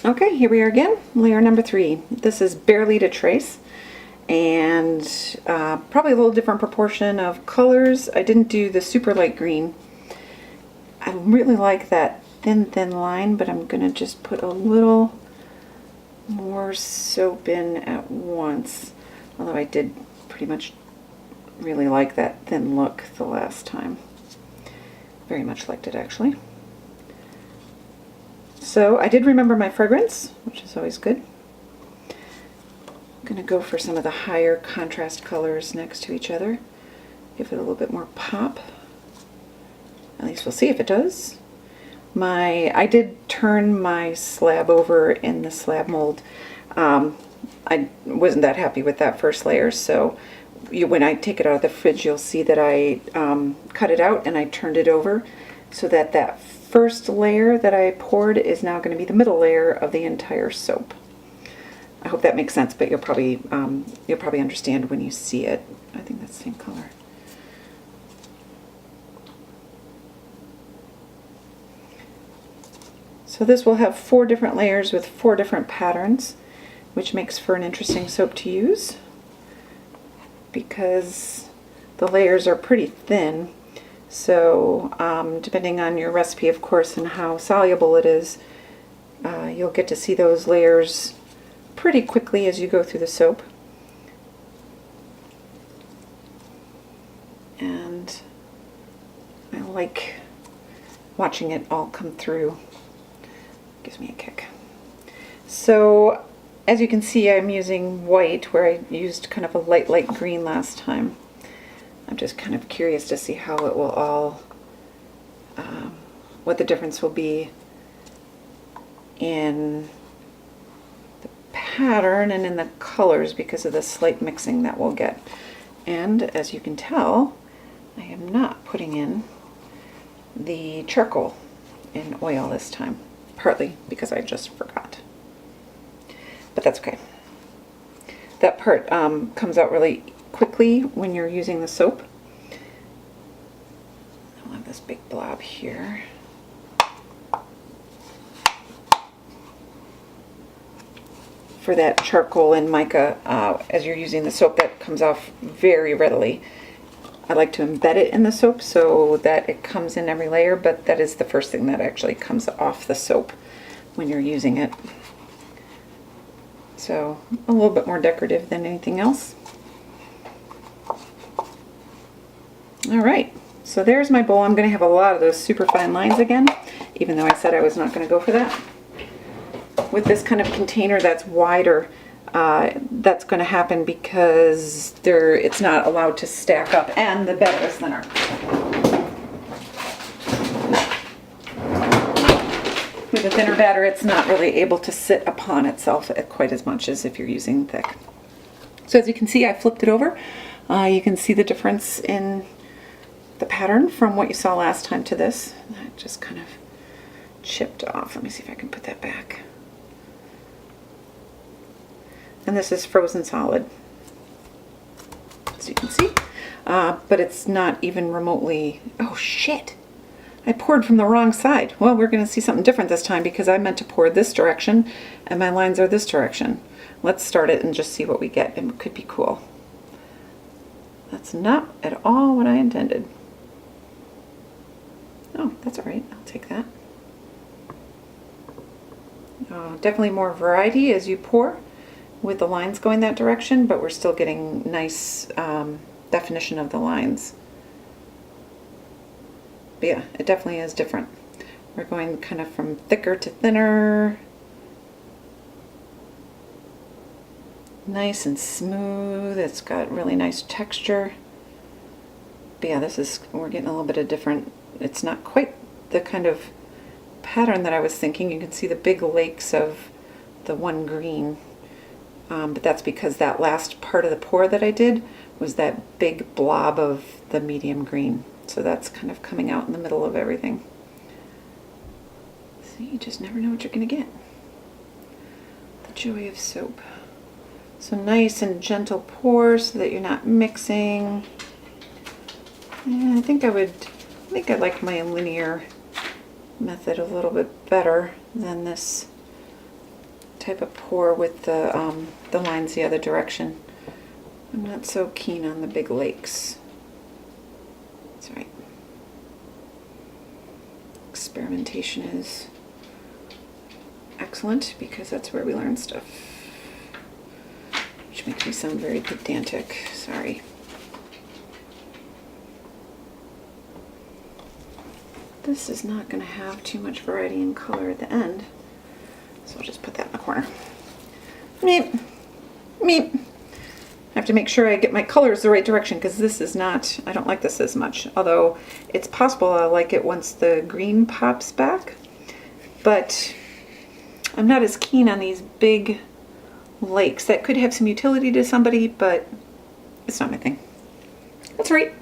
Okay, here we are again, layer number 3. This is barely to trace, and probably a little different proportion of colors. I didn't do the super light green. I really like that thin line, but I'm gonna just put a little more soap in at once, although I did pretty much really like that thin look the last time. Very much liked it, actually. So I did remember my fragrance, which is always good. I'm going to go for some of the higher contrast colors next to each other. Give it a little bit more pop. At least we'll see if it does. I did turn my slab over in the slab mold. I wasn't that happy with that first layer, so when I take it out of the fridge, you'll see that I cut it out and I turned it over so that that first layer that I poured is now going to be the middle layer of the entire soap. I hope that makes sense, but you'll probably understand when you see it. I think that's the same color. So this will have 4 different layers with 4 different patterns, which makes for an interesting soap to use because the layers are pretty thin. So depending on your recipe, of course, and how soluble it is, you'll get to see those layers pretty quickly as you go through the soap. And I like watching it all come through. Gives me a kick. So as you can see, I'm using white where I used kind of a light green last time. I'm just kind of curious to see how it will all, what the difference will be in the pattern and in the colors because of the slight mixing that we'll get. And as you can tell, I am not putting in the charcoal in oil this time, partly because I just forgot. But that's okay. That part comes out really quickly when you're using the soap. I'll have this big blob here. For that charcoal and mica, as you're using the soap, that comes off very readily. I like to embed it in the soap so that it comes in every layer, but that is the first thing that actually comes off the soap when you're using it. So a little bit more decorative than anything else. All right, so there's my bowl. I'm going to have a lot of those super fine lines again, even though I said I was not going to go for that. With this kind of container that's wider, that's going to happen because it's not allowed to stack up, and the bed is thinner. With a thinner batter, it's not really able to sit upon itself quite as much as if you're using thick. So as you can see, I flipped it over. You can see the difference in the pattern from what you saw last time to this. That just kind of chipped off. Let me see if I can put that back. And this is frozen solid, as you can see. But it's not even remotely, oh shit! I poured from the wrong side. Well, we're going to see something different this time because I meant to pour this direction and my lines are this direction. Let's start it and just see what we get. It could be cool. That's not at all what I intended. Oh, that's all right. I'll take that. Definitely more variety as you pour with the lines going that direction, but we're still getting nice definition of the lines. But yeah, it definitely is different. We're going kind of from thicker to thinner. Nice and smooth. It's got really nice texture. But yeah, we're getting a little bit of different. It's not quite the kind of pattern that I was thinking. You can see the big lakes of the one green. But that's because that last part of the pour that I did was that big blob of the medium green. So that's kind of coming out in the middle of everything. So you just never know what you're going to get. The joy of soap. So nice and gentle pour so that you're not mixing. And I think I like my linear method a little bit better than this type of pour with the lines the other direction. I'm not so keen on the big lakes. That's right. Experimentation is excellent because that's where we learn stuff. Which makes me sound very pedantic. Sorry. This is not going to have too much variety in color at the end, so I'll just put that in the corner. Meep, meep. I have to make sure I get my colors the right direction because this is not, I don't like this as much, although it's possible I'll like it once the green pops back, but I'm not as keen on these big lakes. That could have some utility to somebody, but it's not my thing. That's right.